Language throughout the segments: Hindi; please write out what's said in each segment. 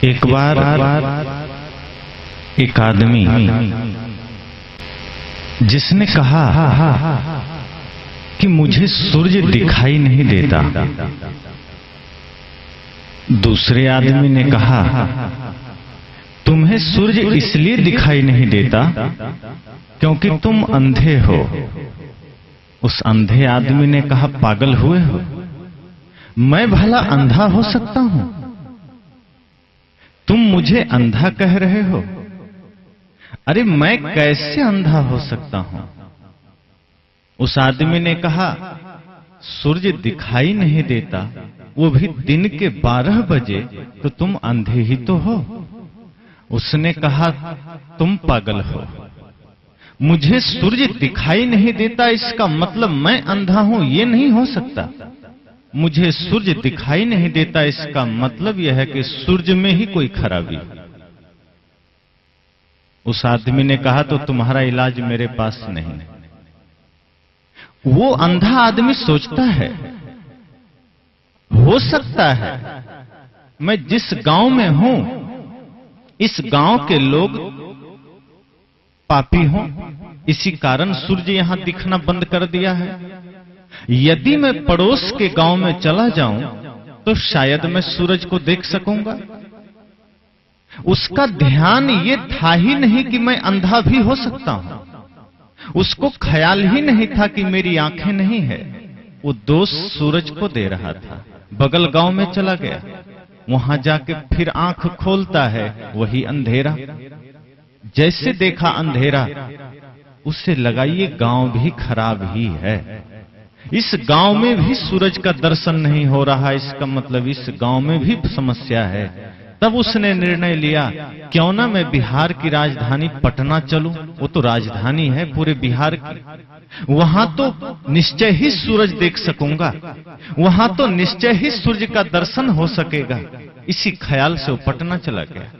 एक बार एक आदमी जिसने कहा कि मुझे सूर्य दिखाई नहीं देता, दूसरे आदमी ने कहा तुम्हें सूर्य इसलिए दिखाई नहीं देता क्योंकि तुम अंधे हो। उस अंधे आदमी ने कहा पागल हुए हो, मैं भला अंधा हो सकता हूं? तुम मुझे अंधा कह रहे हो? अरे मैं कैसे अंधा हो सकता हूं? उस आदमी ने कहा सूर्य दिखाई नहीं देता, वो भी दिन के 12 बजे, तो तुम अंधे ही तो हो। उसने कहा तुम पागल हो, मुझे सूर्य दिखाई नहीं देता इसका मतलब मैं अंधा हूं, ये नहीं हो सकता। मुझे सूर्य दिखाई नहीं देता इसका मतलब यह है कि सूर्य में ही कोई खराबी। उस आदमी ने कहा तो तुम्हारा इलाज मेरे पास नहीं। वो अंधा आदमी सोचता है हो सकता है मैं जिस गांव में हूं इस गांव के लोग पापी हों, इसी कारण सूर्य यहां दिखना बंद कर दिया है। यदि मैं पड़ोस के गांव में चला जाऊं तो शायद मैं सूरज को देख सकूंगा। उसका ध्यान ये था ही नहीं कि मैं अंधा भी हो सकता हूं, उसको ख्याल ही नहीं था कि मेरी आंखें नहीं है। वो दोष सूरज को दे रहा था। बगल गांव में चला गया, वहां जाके फिर आंख खोलता है, वही अंधेरा। जैसे देखा अंधेरा, उससे लगा ये गांव भी खराब ही है, इस गांव में भी सूरज का दर्शन नहीं हो रहा, इसका मतलब इस गांव में भी समस्या है। तब उसने निर्णय लिया क्यों ना मैं बिहार की राजधानी पटना चलूं, वो तो राजधानी है पूरे बिहार की, वहां तो निश्चय ही सूरज देख सकूंगा, वहां तो निश्चय ही सूर्य का दर्शन हो सकेगा। इसी ख्याल से वो पटना चला गया।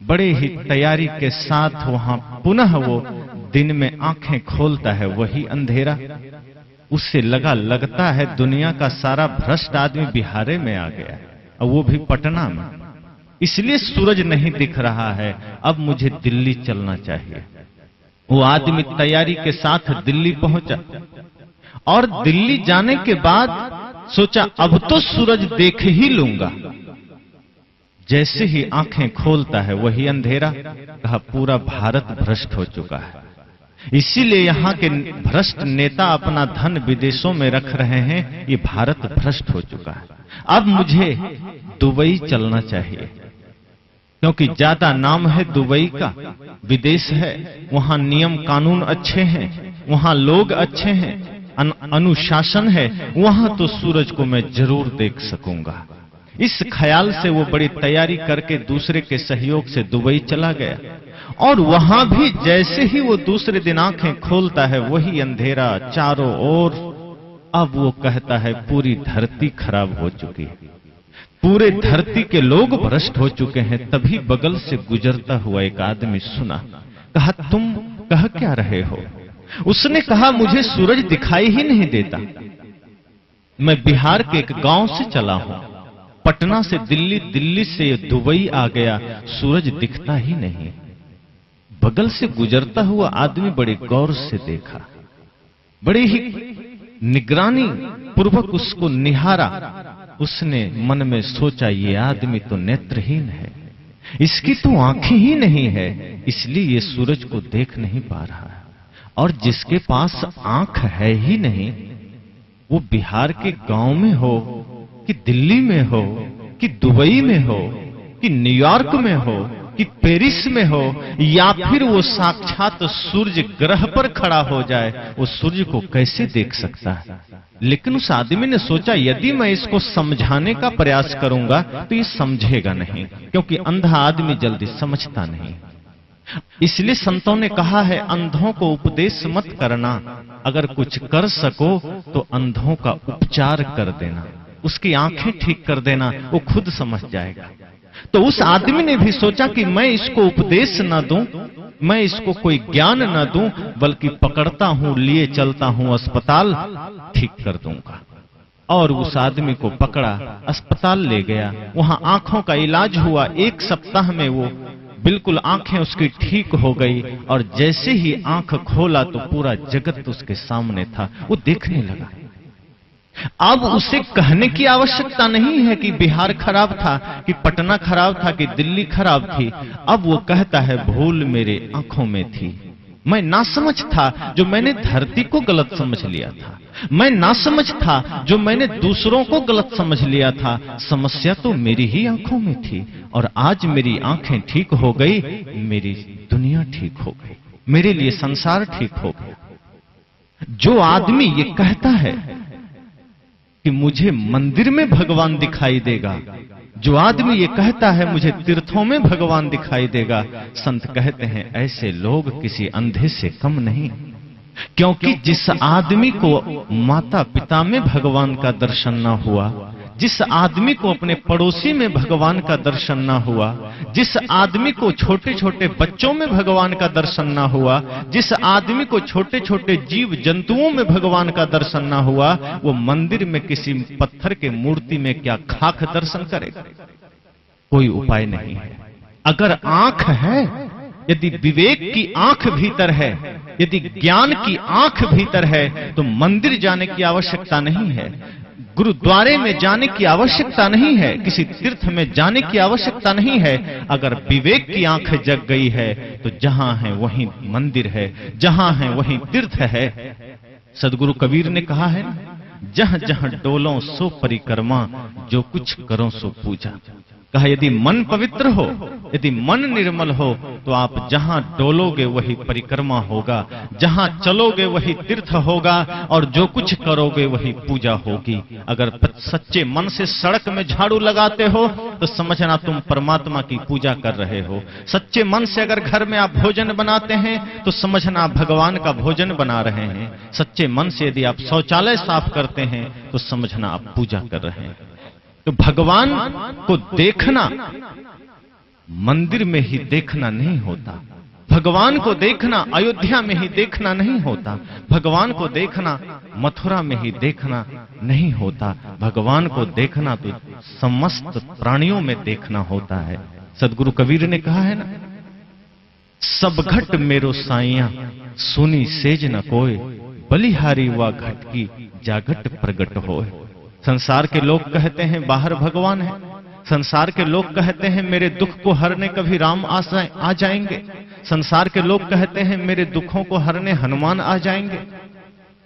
बड़े ही तैयारी के साथ वहां पुनः वो दिन में आंखें खोलता है, वही अंधेरा। उससे लगता है दुनिया का सारा भ्रष्ट आदमी बिहार में आ गया और वो भी पटना में, इसलिए सूरज नहीं दिख रहा है। अब मुझे दिल्ली चलना चाहिए। वो आदमी तैयारी के साथ दिल्ली पहुंचा और दिल्ली जाने के बाद सोचा अब तो सूरज देख ही लूंगा। जैसे ही आंखें खोलता है वही अंधेरा। कहा पूरा भारत भ्रष्ट हो चुका है, इसीलिए यहाँ के भ्रष्ट नेता अपना धन विदेशों में रख रहे हैं, ये भारत भ्रष्ट हो चुका है। अब मुझे दुबई चलना चाहिए क्योंकि ज्यादा नाम है दुबई का, विदेश है, वहां नियम कानून अच्छे हैं, वहां लोग अच्छे हैं, अनुशासन है, वहां तो सूरज को मैं जरूर देख सकूंगा। इस ख्याल से वो बड़ी तैयारी करके दूसरे के सहयोग से दुबई चला गया और वहां भी जैसे ही वो दूसरे दिन आंखें खोलता है वही अंधेरा चारों ओर। अब वो कहता है पूरी धरती खराब हो चुकी है, पूरे धरती के लोग भ्रष्ट हो चुके हैं। तभी बगल से गुजरता हुआ एक आदमी सुना। कहा तुम कह क्या रहे हो? उसने कहा मुझे सूरज दिखाई ही नहीं देता, मैं बिहार के एक गांव से चला हूं, पटना से दिल्ली, दिल्ली से दुबई आ गया, सूरज दिखता ही नहीं। बगल से गुजरता हुआ आदमी बड़े गौर से देखा, बड़े ही निगरानी पूर्वक उसको निहारा। उसने मन में सोचा ये आदमी तो नेत्रहीन है, इसकी तो आंखें ही नहीं है, इसलिए ये सूरज को देख नहीं पा रहा है। और जिसके पास आंख है ही नहीं, वो बिहार के गांव में हो कि दिल्ली में हो कि दुबई में हो कि न्यूयॉर्क में हो कि पेरिस में हो, या फिर वो साक्षात सूर्य ग्रह पर खड़ा हो जाए, वो सूर्य को कैसे देख सकता है? लेकिन उस आदमी ने सोचा यदि मैं इसको समझाने का प्रयास करूंगा तो ये समझेगा नहीं, क्योंकि अंधा आदमी जल्दी समझता नहीं। इसलिए संतों ने कहा है अंधों को उपदेश मत करना, अगर कुछ कर सको तो अंधों का उपचार कर देना, उसकी आंखें ठीक कर देना, वो खुद समझ जाएगा। तो उस आदमी ने भी सोचा कि मैं इसको उपदेश न दूं, मैं इसको कोई ज्ञान न दूं, बल्कि पकड़ता हूं, लिए चलता हूं अस्पताल, ठीक कर दूंगा। और उस आदमी को पकड़ा, अस्पताल ले गया। वहां आंखों का इलाज हुआ। 1 सप्ताह में वो बिल्कुल आंखें उसकी ठीक हो गई, और जैसे ही आंख खोला तो पूरा जगत उसके सामने था। वो देखने लगा। अब उसे कहने की आवश्यकता नहीं है कि बिहार खराब था, कि पटना खराब था, कि दिल्ली खराब थी। अब वो कहता है भूल मेरे आंखों में थी। मैं नासमझ था जो मैंने धरती को गलत समझ लिया था। मैं नासमझ था जो मैंने दूसरों को गलत समझ लिया था। समस्या तो मेरी ही आंखों में थी, और आज मेरी आंखें ठीक हो गई, मेरी दुनिया ठीक हो गई, मेरे लिए संसार ठीक हो गया। जो आदमी ये कहता है कि मुझे मंदिर में भगवान दिखाई देगा, जो आदमी ये कहता है मुझे तीर्थों में भगवान दिखाई देगा, संत कहते हैं ऐसे लोग किसी अंधे से कम नहीं। क्योंकि जिस आदमी को माता पिता में भगवान का दर्शन न हुआ, जिस आदमी को अपने पड़ोसी में भगवान का दर्शन न हुआ, जिस आदमी को छोटे छोटे बच्चों में भगवान का दर्शन न हुआ, जिस आदमी को छोटे छोटे जीव जंतुओं में भगवान का दर्शन न हुआ, वो मंदिर में किसी पत्थर के मूर्ति में क्या खाक दर्शन करेगा? कोई उपाय नहीं है। अगर आंख है, यदि विवेक की आंख भीतर है, यदि ज्ञान की आंख भीतर है, तो मंदिर जाने की आवश्यकता नहीं है, गुरुद्वारे में जाने की आवश्यकता नहीं है, किसी तीर्थ में जाने की आवश्यकता नहीं है। अगर विवेक की आंख जग गई है तो जहां है वहीं मंदिर है, जहां है वहीं तीर्थ है। सदगुरु कबीर ने कहा है ना, जहां जहां डोलो सो परिक्रमा, जो कुछ करो सो पूजा। कहा यदि मन पवित्र हो, यदि मन निर्मल हो, तो आप जहां डोलोगे वही परिक्रमा होगा, जहां चलोगे वही तीर्थ होगा, और जो कुछ करोगे वही पूजा होगी। अगर सच्चे मन से सड़क में झाड़ू लगाते हो तो समझना तुम परमात्मा की पूजा कर रहे हो। सच्चे मन से अगर घर में आप भोजन बनाते हैं तो समझना आप भगवान का भोजन बना रहे हैं। सच्चे मन से यदि आप शौचालय साफ करते हैं तो समझना आप पूजा कर रहे हैं। तो भगवान को देखना मंदिर में ही देखना नहीं होता, भगवान को देखना अयोध्या में ही देखना नहीं होता, भगवान को देखना मथुरा में ही देखना नहीं होता, भगवान को देखना तो समस्त प्राणियों में देखना होता है। सदगुरु कबीर ने कहा है ना, सब घट मेरो साइया सुनी सेज न कोय, बलिहारी व घट की जागट प्रगट होए। संसार के लोग कहते हैं बाहर भगवान है, संसार के लोग कहते हैं मेरे दुख को हरने कभी राम आ जाएंगे, संसार के लोग कहते हैं मेरे दुखों को हरने हनुमान आ जाएंगे,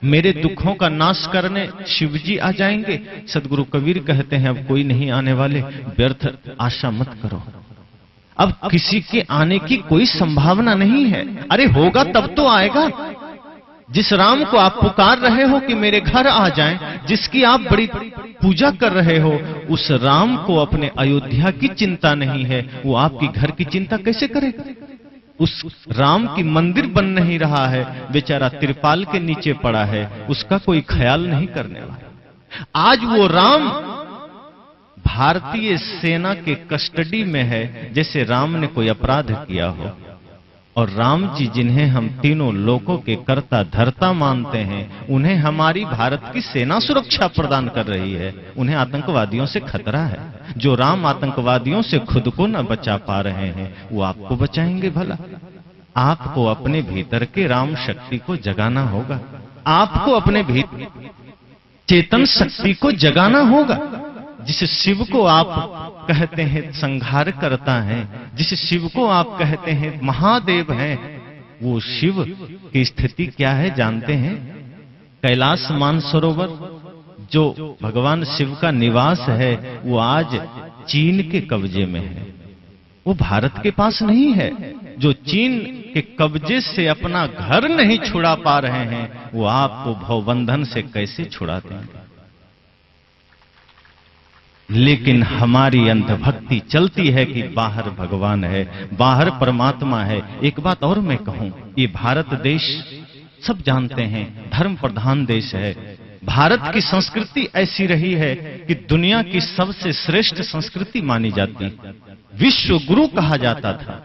मेरे दुखों का नाश करने शिवजी आ जाएंगे। सदगुरु कबीर कहते हैं अब कोई नहीं आने वाले, व्यर्थ आशा मत करो। अब किसी के आने की कोई संभावना नहीं है। अरे होगा तब तो आएगा। जिस राम को आप पुकार रहे हो कि मेरे घर आ जाएं, जिसकी आप बड़ी पूजा कर रहे हो, उस राम को अपने अयोध्या की चिंता नहीं है, वो आपकी घर की चिंता कैसे करेगा? उस राम की मंदिर बन नहीं रहा है, बेचारा तिरपाल के नीचे पड़ा है, उसका कोई ख्याल नहीं करने वाला। आज वो राम भारतीय सेना के कस्टडी में है, जैसे राम ने कोई अपराध किया हो। और राम जी जिन्हें हम तीनों लोकों के कर्ता धर्ता मानते हैं, उन्हें हमारी भारत की सेना सुरक्षा प्रदान कर रही है। उन्हें आतंकवादियों से खतरा है। जो राम आतंकवादियों से खुद को न बचा पा रहे हैं, वो आपको बचाएंगे भला? आपको अपने भीतर के राम शक्ति को जगाना होगा, आपको अपने भीतर चेतन शक्ति को जगाना होगा। जिस शिव को आप कहते हैं संहार करता है, जिस शिव को आप कहते हैं महादेव हैं, वो शिव की स्थिति क्या है जानते हैं? कैलाश मानसरोवर जो भगवान शिव का निवास है, वो आज चीन के कब्जे में है, वो भारत के पास नहीं है। जो चीन के कब्जे से अपना घर नहीं छुड़ा पा रहे हैं, वो आपको भवबंधन से कैसे छुड़ा देंगे? लेकिन हमारी अंधभक्ति चलती है कि बाहर भगवान है, बाहर परमात्मा है। एक बात और मैं कहूं, ये भारत देश सब जानते हैं धर्म प्रधान देश है। भारत की संस्कृति ऐसी रही है कि दुनिया की सबसे श्रेष्ठ संस्कृति मानी जाती, विश्व गुरु कहा जाता था।